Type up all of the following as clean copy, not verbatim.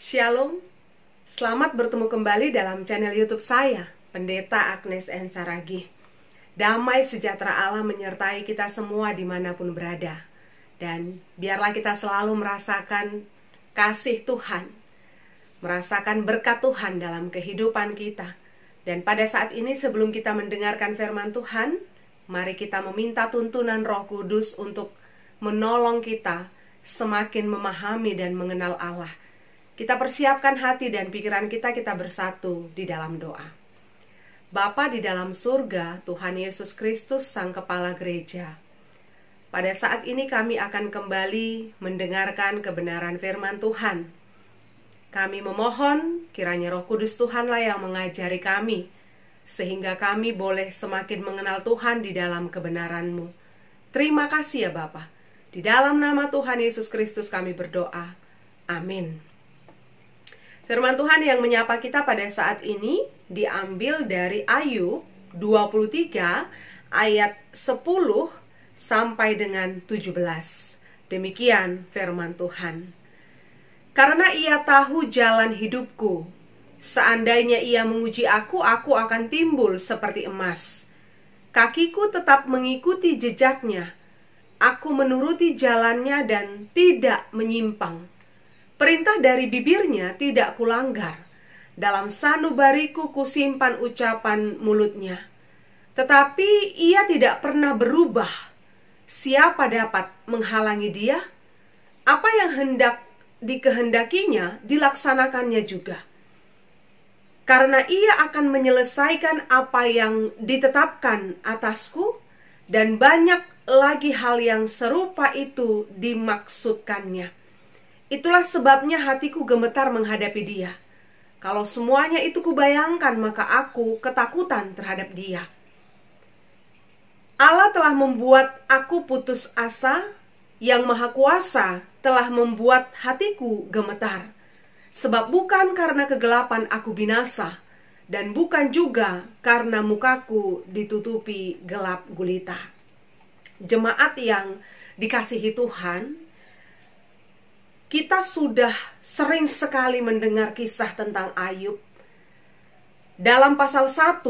Shalom, selamat bertemu kembali dalam channel YouTube saya, Pendeta Agnes N. Saragih. Damai sejahtera Allah menyertai kita semua dimanapun berada. Dan biarlah kita selalu merasakan kasih Tuhan, merasakan berkat Tuhan dalam kehidupan kita. Dan pada saat ini sebelum kita mendengarkan firman Tuhan, mari kita meminta tuntunan Roh Kudus untuk menolong kita semakin memahami dan mengenal Allah. Kita persiapkan hati dan pikiran kita bersatu di dalam doa. Bapa di dalam surga, Tuhan Yesus Kristus, Sang Kepala Gereja. Pada saat ini kami akan kembali mendengarkan kebenaran firman Tuhan. Kami memohon kiranya Roh Kudus Tuhanlah yang mengajari kami, sehingga kami boleh semakin mengenal Tuhan di dalam kebenaran-Mu. Terima kasih ya Bapa. Di dalam nama Tuhan Yesus Kristus kami berdoa. Amin. Firman Tuhan yang menyapa kita pada saat ini diambil dari Ayub 23 ayat 10 sampai dengan 17. Demikian firman Tuhan. Karena ia tahu jalan hidupku, seandainya ia menguji aku akan timbul seperti emas. Kakiku tetap mengikuti jejaknya, aku menuruti jalannya dan tidak menyimpang. Perintah dari bibirnya tidak kulanggar, dalam sanubariku kusimpan ucapan mulutnya. Tetapi ia tidak pernah berubah. Siapa dapat menghalangi dia? Apa yang hendak dikehendakinya dilaksanakannya juga. Karena ia akan menyelesaikan apa yang ditetapkan atasku, dan banyak lagi hal yang serupa itu dimaksudkannya. Itulah sebabnya hatiku gemetar menghadapi dia. Kalau semuanya itu kubayangkan, maka aku ketakutan terhadap dia. Allah telah membuat aku putus asa, yang Maha Kuasa telah membuat hatiku gemetar. Sebab bukan karena kegelapan aku binasa, dan bukan juga karena mukaku ditutupi gelap gulita. Jemaat yang dikasihi Tuhan, kita sudah sering sekali mendengar kisah tentang Ayub. Dalam pasal 1,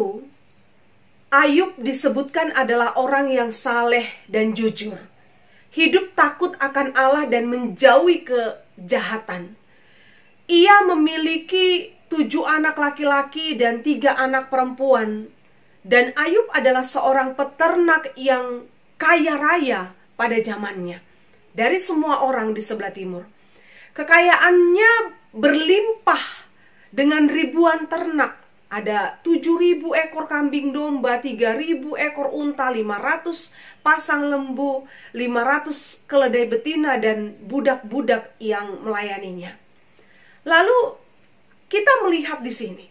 Ayub disebutkan adalah orang yang saleh dan jujur. Hidup takut akan Allah dan menjauhi kejahatan. Ia memiliki 7 anak laki-laki dan 3 anak perempuan. Dan Ayub adalah seorang peternak yang kaya raya pada zamannya. Dari semua orang di sebelah timur. Kekayaannya berlimpah dengan ribuan ternak. Ada 7.000 ekor kambing domba, 3.000 ekor unta, 500 pasang lembu, 500 keledai betina, dan budak-budak yang melayaninya. Lalu kita melihat di sini,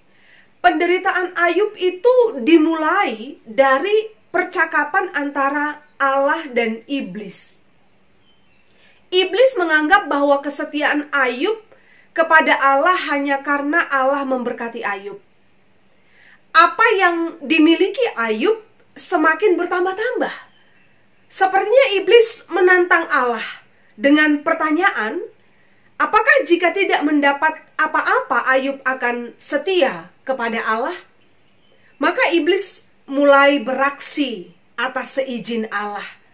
penderitaan Ayub itu dimulai dari percakapan antara Allah dan iblis. Iblis menganggap bahwa kesetiaan Ayub kepada Allah hanya karena Allah memberkati Ayub. Apa yang dimiliki Ayub semakin bertambah-tambah. Sepertinya iblis menantang Allah dengan pertanyaan, apakah jika tidak mendapat apa-apa Ayub akan setia kepada Allah? Maka iblis mulai beraksi atas seizin Allah.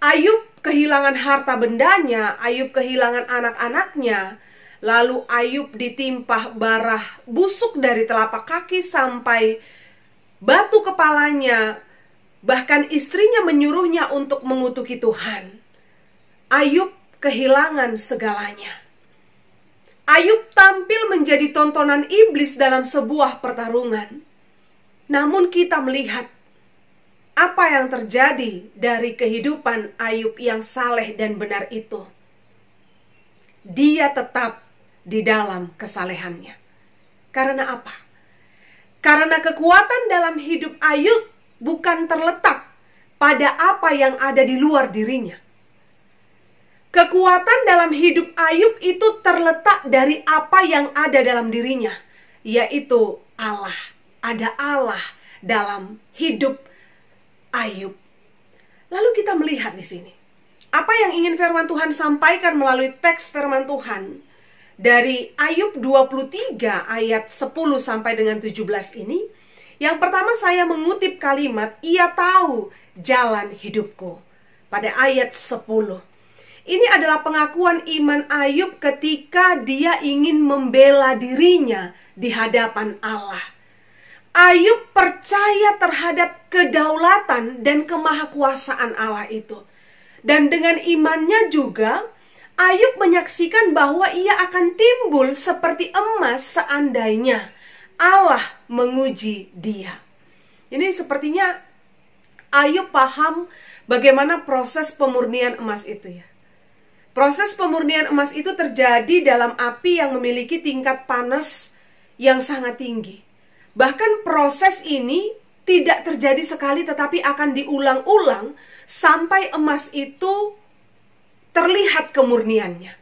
Ayub kehilangan harta bendanya, Ayub kehilangan anak-anaknya, lalu Ayub ditimpah bara busuk dari telapak kaki sampai batu kepalanya, bahkan istrinya menyuruhnya untuk mengutuki Tuhan. Ayub kehilangan segalanya. Ayub tampil menjadi tontonan iblis dalam sebuah pertarungan. Namun kita melihat apa yang terjadi dari kehidupan Ayub yang saleh dan benar itu. Dia tetap di dalam kesalehannya. Karena apa? Karena kekuatan dalam hidup Ayub bukan terletak pada apa yang ada di luar dirinya. Kekuatan dalam hidup Ayub itu terletak dari apa yang ada dalam dirinya, yaitu Allah. Ada Allah dalam hidup Ayub. Lalu kita melihat di sini, apa yang ingin firman Tuhan sampaikan melalui teks firman Tuhan dari Ayub 23 ayat 10 sampai dengan 17 ini. Yang pertama saya mengutip kalimat, ia tahu jalan hidupku, pada ayat 10. Ini adalah pengakuan iman Ayub ketika dia ingin membela dirinya di hadapan Allah. Ayub percaya terhadap kedaulatan dan kemahakuasaan Allah itu. Dan dengan imannya juga, Ayub menyaksikan bahwa ia akan timbul seperti emas seandainya Allah menguji dia. Ini sepertinya Ayub paham bagaimana proses pemurnian emas itu ya. Proses pemurnian emas itu terjadi dalam api yang memiliki tingkat panas yang sangat tinggi. Bahkan proses ini tidak terjadi sekali tetapi akan diulang-ulang sampai emas itu terlihat kemurniannya.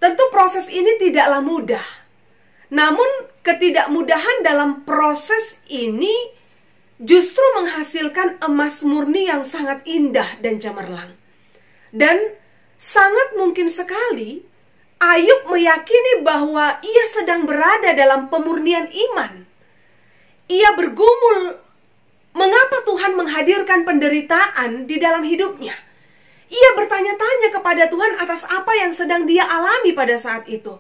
Tentu proses ini tidaklah mudah. Namun ketidakmudahan dalam proses ini justru menghasilkan emas murni yang sangat indah dan cemerlang. Dan sangat mungkin sekali Ayub meyakini bahwa ia sedang berada dalam pemurnian iman. Ia bergumul, mengapa Tuhan menghadirkan penderitaan di dalam hidupnya? Ia bertanya-tanya kepada Tuhan atas apa yang sedang dia alami pada saat itu.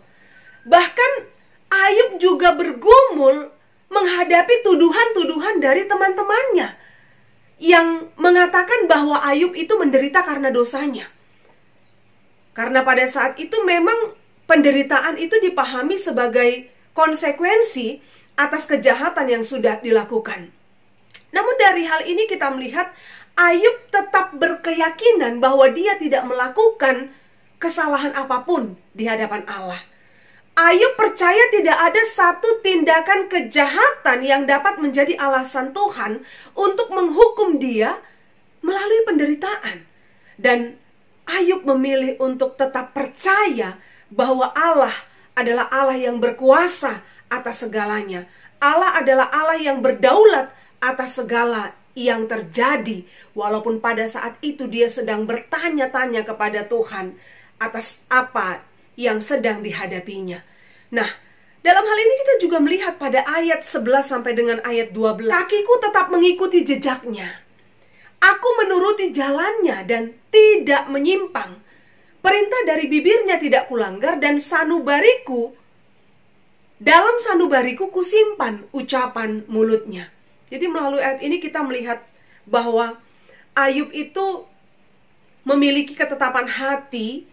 Bahkan Ayub juga bergumul menghadapi tuduhan-tuduhan dari teman-temannya yang mengatakan bahwa Ayub itu menderita karena dosanya. Karena pada saat itu memang penderitaan itu dipahami sebagai konsekuensi atas kejahatan yang sudah dilakukan. Namun dari hal ini kita melihat Ayub tetap berkeyakinan bahwa dia tidak melakukan kesalahan apapun di hadapan Allah. Ayub percaya tidak ada satu tindakan kejahatan yang dapat menjadi alasan Tuhan untuk menghukum dia melalui penderitaan. Dan Ayub memilih untuk tetap percaya bahwa Allah adalah Allah yang berkuasa atas segalanya. Allah adalah Allah yang berdaulat atas segala yang terjadi. Walaupun pada saat itu dia sedang bertanya-tanya kepada Tuhan atas apa yang sedang dihadapinya. Nah, dalam hal ini kita juga melihat pada ayat 11 sampai dengan ayat 12. Kakiku tetap mengikuti jejaknya. Aku menuruti jalannya dan tidak menyimpang. Perintah dari bibirnya tidak kulanggar dan dalam sanubariku kusimpan ucapan mulutnya. Jadi melalui ayat ini kita melihat bahwa Ayub itu memiliki ketetapan hati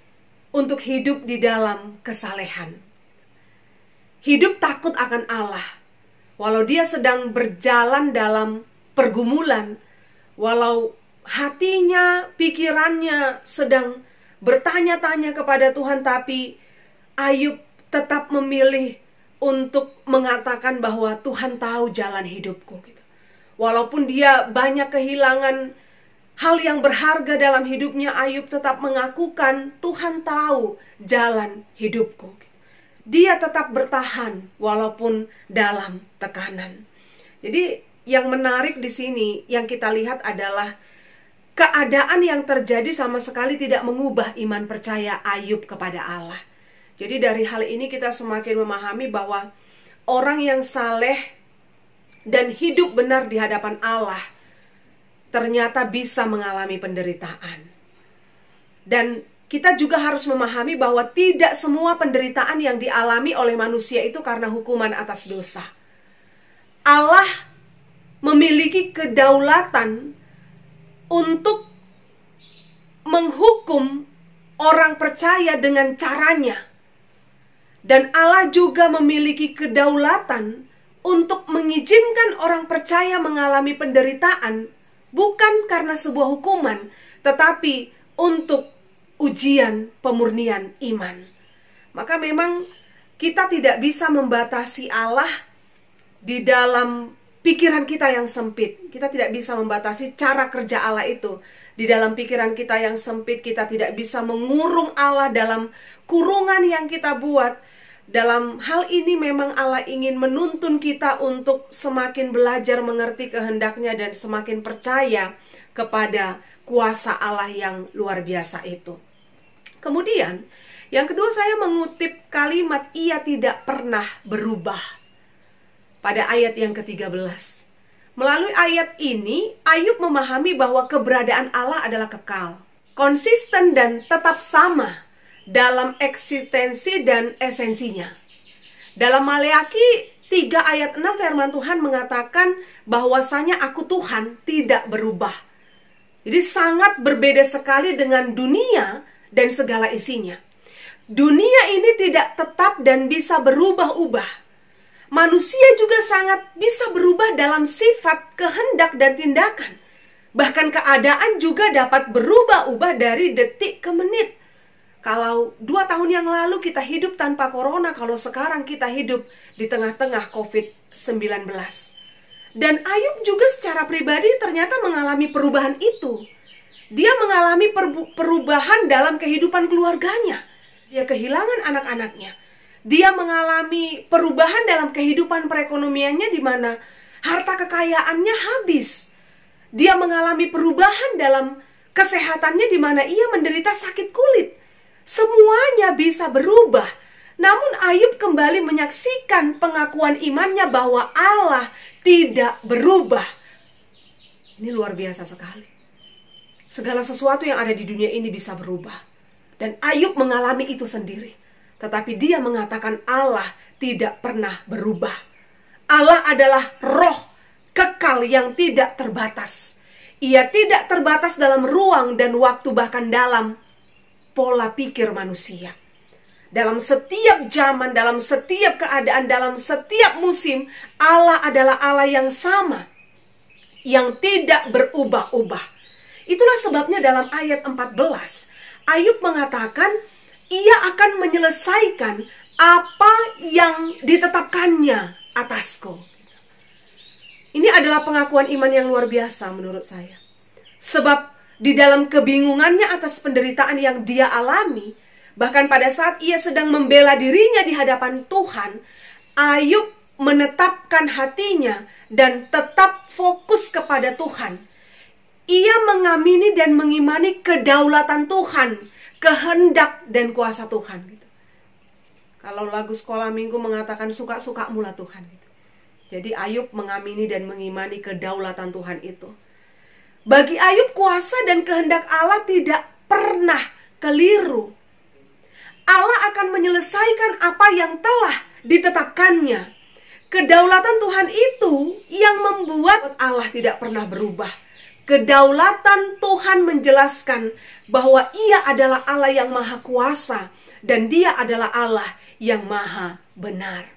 untuk hidup di dalam kesalehan. Hidup takut akan Allah. Walau dia sedang berjalan dalam pergumulan, walau hatinya, pikirannya sedang bertanya-tanya kepada Tuhan, tapi Ayub tetap memilih untuk mengatakan bahwa Tuhan tahu jalan hidupku. Gitu. Walaupun dia banyak kehilangan hal yang berharga dalam hidupnya, Ayub tetap mengakukan Tuhan tahu jalan hidupku. Dia tetap bertahan walaupun dalam tekanan. Jadi yang menarik di sini yang kita lihat adalah keadaan yang terjadi sama sekali tidak mengubah iman percaya Ayub kepada Allah. Jadi dari hal ini kita semakin memahami bahwa orang yang saleh dan hidup benar di hadapan Allah ternyata bisa mengalami penderitaan. Dan kita juga harus memahami bahwa tidak semua penderitaan yang dialami oleh manusia itu karena hukuman atas dosa. Allah memiliki kedaulatan untuk menghukum orang percaya dengan caranya. Dan Allah juga memiliki kedaulatan untuk mengizinkan orang percaya mengalami penderitaan bukan karena sebuah hukuman, tetapi untuk ujian pemurnian iman. Maka memang kita tidak bisa membatasi Allah di dalam pikiran kita yang sempit. Kita tidak bisa membatasi cara kerja Allah itu. Di dalam pikiran kita yang sempit, kita tidak bisa mengurung Allah dalam kurungan yang kita buat. Dalam hal ini memang Allah ingin menuntun kita untuk semakin belajar mengerti kehendaknya dan semakin percaya kepada kuasa Allah yang luar biasa itu. Kemudian, Yang kedua, saya mengutip kalimat ia tidak pernah berubah pada ayat yang ke-13. Melalui ayat ini, Ayub memahami bahwa keberadaan Allah adalah kekal, konsisten dan tetap sama dalam eksistensi dan esensinya. Dalam Maleakhi 3 ayat 6 firman Tuhan mengatakan bahwasanya aku Tuhan tidak berubah. Jadi sangat berbeda sekali dengan dunia dan segala isinya. Dunia ini tidak tetap dan bisa berubah-ubah. Manusia juga sangat bisa berubah dalam sifat, kehendak, dan tindakan. Bahkan keadaan juga dapat berubah-ubah dari detik ke menit. Kalau 2 tahun yang lalu kita hidup tanpa corona, kalau sekarang kita hidup di tengah-tengah COVID-19. Dan Ayub juga secara pribadi ternyata mengalami perubahan itu. Dia mengalami perubahan dalam kehidupan keluarganya. Dia kehilangan anak-anaknya. Dia mengalami perubahan dalam kehidupan perekonomiannya di mana harta kekayaannya habis. Dia mengalami perubahan dalam kesehatannya di mana ia menderita sakit kulit. Semuanya bisa berubah. Namun Ayub kembali menyaksikan pengakuan imannya bahwa Allah tidak berubah. Ini luar biasa sekali. Segala sesuatu yang ada di dunia ini bisa berubah. Dan Ayub mengalami itu sendiri. Tetapi dia mengatakan Allah tidak pernah berubah. Allah adalah roh kekal yang tidak terbatas. Ia tidak terbatas dalam ruang dan waktu, bahkan dalam pola pikir manusia. Dalam setiap zaman, dalam setiap keadaan, dalam setiap musim, Allah adalah Allah yang sama, yang tidak berubah-ubah. Itulah sebabnya dalam ayat 14, Ayub mengatakan, ia akan menyelesaikan apa yang ditetapkannya atasku. Ini adalah pengakuan iman yang luar biasa menurut saya. Sebab di dalam kebingungannya atas penderitaan yang dia alami, bahkan pada saat ia sedang membela dirinya di hadapan Tuhan, Ayub menetapkan hatinya dan tetap fokus kepada Tuhan. Ia mengamini dan mengimani kedaulatan Tuhan, kehendak dan kuasa Tuhan. Gitu. Kalau lagu sekolah minggu mengatakan suka-suka mula Tuhan. Gitu. Jadi Ayub mengamini dan mengimani kedaulatan Tuhan itu. Bagi Ayub, kuasa dan kehendak Allah tidak pernah keliru. Allah akan menyelesaikan apa yang telah ditetapkannya. Kedaulatan Tuhan itu yang membuat Allah tidak pernah berubah. Kedaulatan Tuhan menjelaskan bahwa Ia adalah Allah yang maha kuasa dan Dia adalah Allah yang maha benar.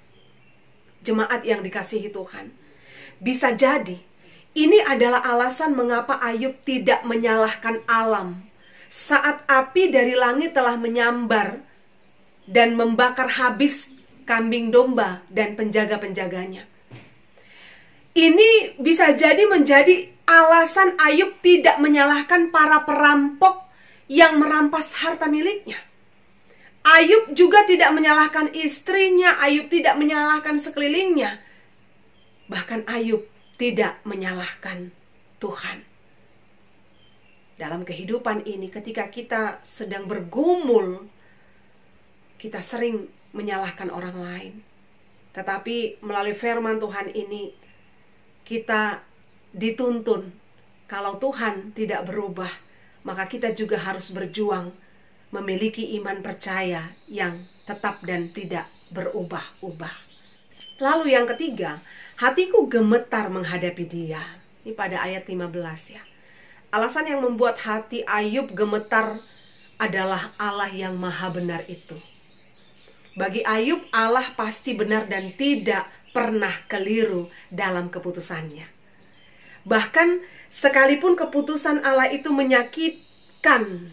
Jemaat yang dikasihi Tuhan, bisa jadi ini adalah alasan mengapa Ayub tidak menyalahkan alam saat api dari langit telah menyambar dan membakar habis kambing domba dan penjaga-penjaganya. Ini bisa jadi menjadi alasan Ayub tidak menyalahkan para perampok yang merampas harta miliknya. Ayub juga tidak menyalahkan istrinya, Ayub tidak menyalahkan sekelilingnya. Bahkan Ayub tidak menyalahkan Tuhan. Dalam kehidupan ini, ketika kita sedang bergumul, kita sering menyalahkan orang lain. Tetapi melalui firman Tuhan ini, kita dituntun, kalau Tuhan tidak berubah, maka kita juga harus berjuang memiliki iman percaya yang tetap dan tidak berubah-ubah. Lalu yang ketiga, hatiku gemetar menghadapi Dia. Ini pada ayat 15 ya. Alasan yang membuat hati Ayub gemetar adalah Allah yang maha benar itu. Bagi Ayub, Allah pasti benar dan tidak pernah keliru dalam keputusannya. Bahkan sekalipun keputusan Allah itu menyakitkan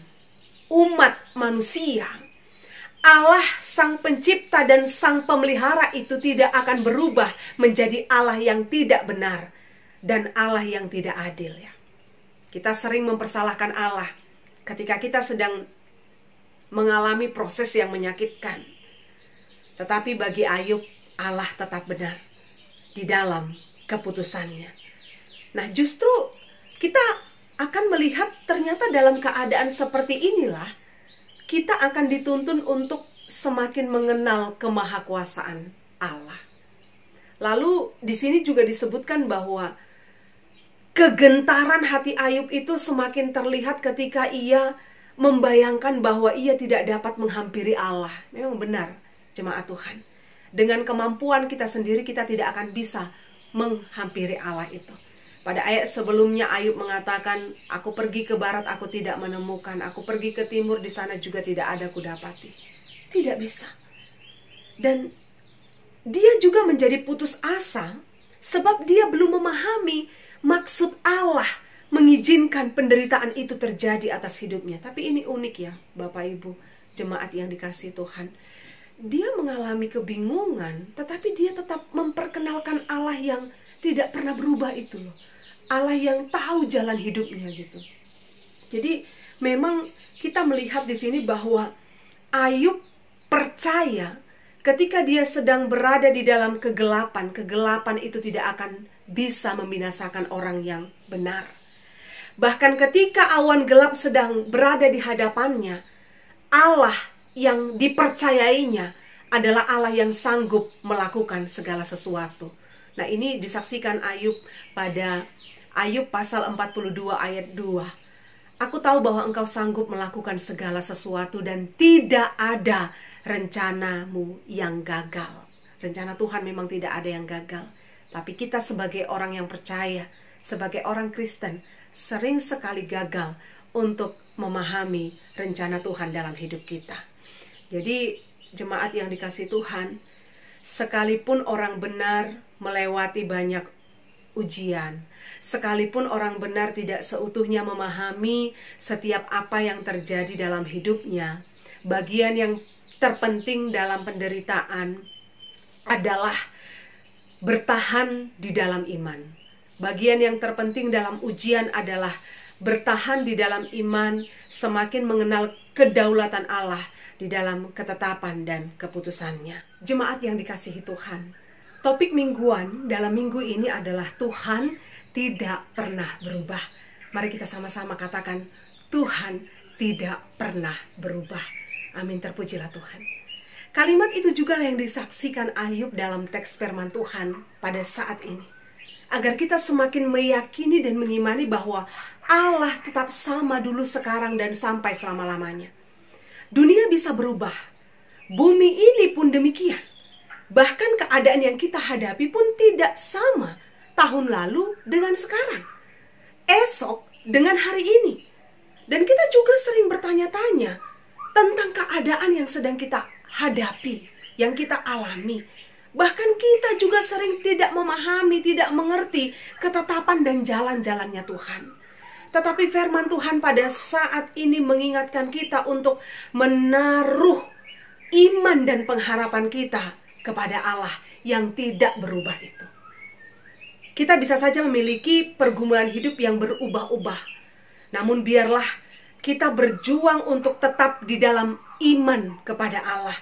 umat manusia, Allah sang pencipta dan sang pemelihara itu tidak akan berubah menjadi Allah yang tidak benar dan Allah yang tidak adil ya. Kita sering mempersalahkan Allah ketika kita sedang mengalami proses yang menyakitkan. Tetapi bagi Ayub, Allah tetap benar di dalam keputusannya. Nah, justru kita akan melihat ternyata dalam keadaan seperti inilah kita akan dituntun untuk semakin mengenal kemahakuasaan Allah. Lalu di sini juga disebutkan bahwa kegentaran hati Ayub itu semakin terlihat ketika ia membayangkan bahwa ia tidak dapat menghampiri Allah. Memang benar, jemaat Tuhan. Dengan kemampuan kita sendiri kita tidak akan bisa menghampiri Allah itu. Pada ayat sebelumnya Ayub mengatakan, aku pergi ke barat, aku tidak menemukan. Aku pergi ke timur, di sana juga tidak ada kudapati. Tidak bisa. Dan dia juga menjadi putus asa, sebab dia belum memahami maksud Allah mengizinkan penderitaan itu terjadi atas hidupnya. Tapi ini unik ya, Bapak Ibu, jemaat yang dikasihi Tuhan. Dia mengalami kebingungan, tetapi dia tetap memperkenalkan Allah yang tidak pernah berubah itu loh. Allah yang tahu jalan hidupnya gitu. Jadi memang kita melihat di sini bahwa Ayub percaya ketika dia sedang berada di dalam kegelapan, kegelapan itu tidak akan bisa membinasakan orang yang benar. Bahkan ketika awan gelap sedang berada di hadapannya, Allah yang dipercayainya adalah Allah yang sanggup melakukan segala sesuatu. Nah, ini disaksikan Ayub pada Ayub pasal 42 ayat 2. Aku tahu bahwa engkau sanggup melakukan segala sesuatu dan tidak ada rencanamu yang gagal. Rencana Tuhan memang tidak ada yang gagal. Tapi kita sebagai orang yang percaya, sebagai orang Kristen, sering sekali gagal untuk memahami rencana Tuhan dalam hidup kita. Jadi jemaat yang dikasihi Tuhan, sekalipun orang benar melewati banyak ujian, sekalipun orang benar tidak seutuhnya memahami setiap apa yang terjadi dalam hidupnya, bagian yang terpenting dalam penderitaan adalah bertahan di dalam iman. Bagian yang terpenting dalam ujian adalah bertahan di dalam iman, semakin mengenal kedaulatan Allah di dalam ketetapan dan keputusannya. Jemaat yang dikasihi Tuhan, topik mingguan dalam minggu ini adalah Tuhan tidak pernah berubah. Mari kita sama-sama katakan, Tuhan tidak pernah berubah. Amin, terpujilah Tuhan. Kalimat itu juga yang disaksikan Ayub dalam teks firman Tuhan pada saat ini. Agar kita semakin meyakini dan mengimani bahwa Allah tetap sama dulu, sekarang, dan sampai selama-lamanya. Dunia bisa berubah. Bumi ini pun demikian. Bahkan keadaan yang kita hadapi pun tidak sama tahun lalu dengan sekarang, esok dengan hari ini. Dan kita juga sering bertanya-tanya tentang keadaan yang sedang kita hadapi, yang kita alami. Bahkan kita juga sering tidak memahami, tidak mengerti ketetapan dan jalan-jalannya Tuhan. Tetapi firman Tuhan pada saat ini mengingatkan kita untuk menaruh iman dan pengharapan kita kepada Allah yang tidak berubah itu. Kita bisa saja memiliki pergumulan hidup yang berubah-ubah. Namun biarlah kita berjuang untuk tetap di dalam iman kepada Allah,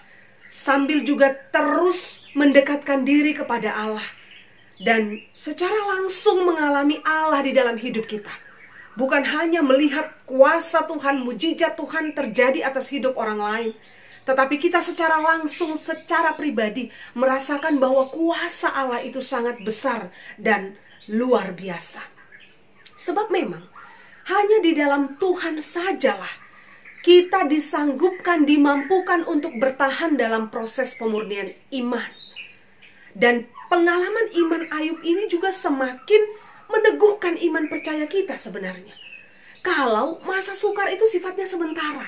sambil juga terus mendekatkan diri kepada Allah, dan secara langsung mengalami Allah di dalam hidup kita. Bukan hanya melihat kuasa Tuhan, mujizat Tuhan terjadi atas hidup orang lain, tetapi kita secara langsung, secara pribadi merasakan bahwa kuasa Allah itu sangat besar dan luar biasa. Sebab memang hanya di dalam Tuhan sajalah kita disanggupkan, dimampukan untuk bertahan dalam proses pemurnian iman. Dan pengalaman iman Ayub ini juga semakin meneguhkan iman percaya kita sebenarnya. Kalau masa sukar itu sifatnya sementara.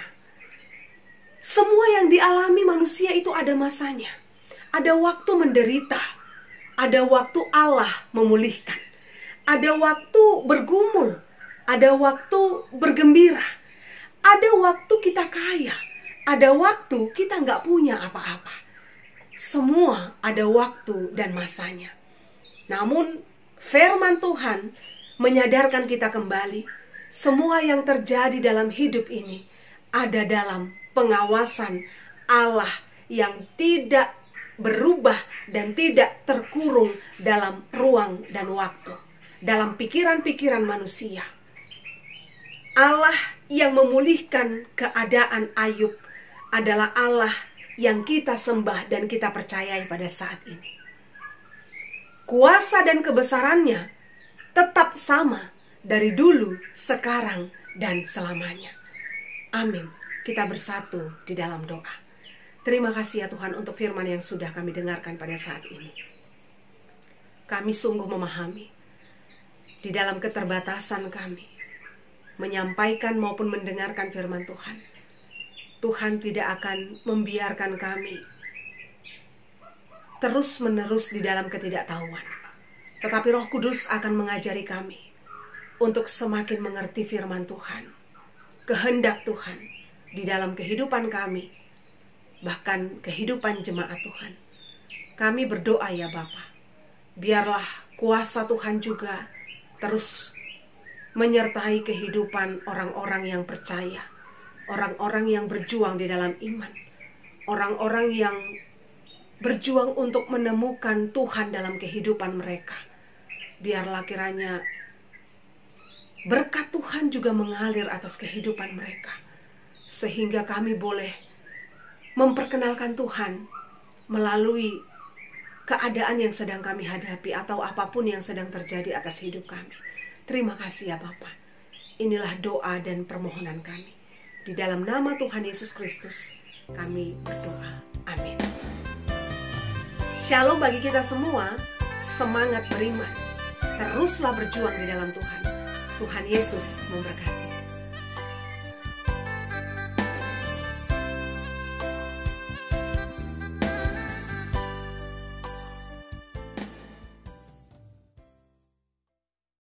Semua yang dialami manusia itu ada masanya. Ada waktu menderita. Ada waktu Allah memulihkan. Ada waktu bergumul. Ada waktu bergembira. Ada waktu kita kaya. Ada waktu kita nggak punya apa-apa. Semua ada waktu dan masanya. Namun firman Tuhan menyadarkan kita kembali. Semua yang terjadi dalam hidup ini ada dalam pengawasan Allah yang tidak berubah dan tidak terkurung dalam ruang dan waktu, dalam pikiran-pikiran manusia. Allah yang memulihkan keadaan Ayub adalah Allah yang kita sembah dan kita percayai pada saat ini. Kuasa dan kebesarannya tetap sama dari dulu, sekarang, dan selamanya. Amin. Kita bersatu di dalam doa. Terima kasih ya Tuhan untuk firman yang sudah kami dengarkan pada saat ini. Kami sungguh memahami di dalam keterbatasan kami menyampaikan maupun mendengarkan firman Tuhan. Tuhan tidak akan membiarkan kami terus-menerus di dalam ketidaktahuan. Tetapi Roh Kudus akan mengajari kami untuk semakin mengerti firman Tuhan, kehendak Tuhan di dalam kehidupan kami, bahkan kehidupan jemaat Tuhan. Kami berdoa ya Bapa, biarlah kuasa Tuhan juga terus menyertai kehidupan orang-orang yang percaya, orang-orang yang berjuang di dalam iman, orang-orang yang berjuang untuk menemukan Tuhan dalam kehidupan mereka. Biarlah kiranya berkat Tuhan juga mengalir atas kehidupan mereka, sehingga kami boleh memperkenalkan Tuhan melalui keadaan yang sedang kami hadapi atau apapun yang sedang terjadi atas hidup kami. Terima kasih ya Bapa. Inilah doa dan permohonan kami. Di dalam nama Tuhan Yesus Kristus kami berdoa. Amin. Shalom bagi kita semua. Semangat beriman. Teruslah berjuang di dalam Tuhan. Tuhan Yesus memberkati.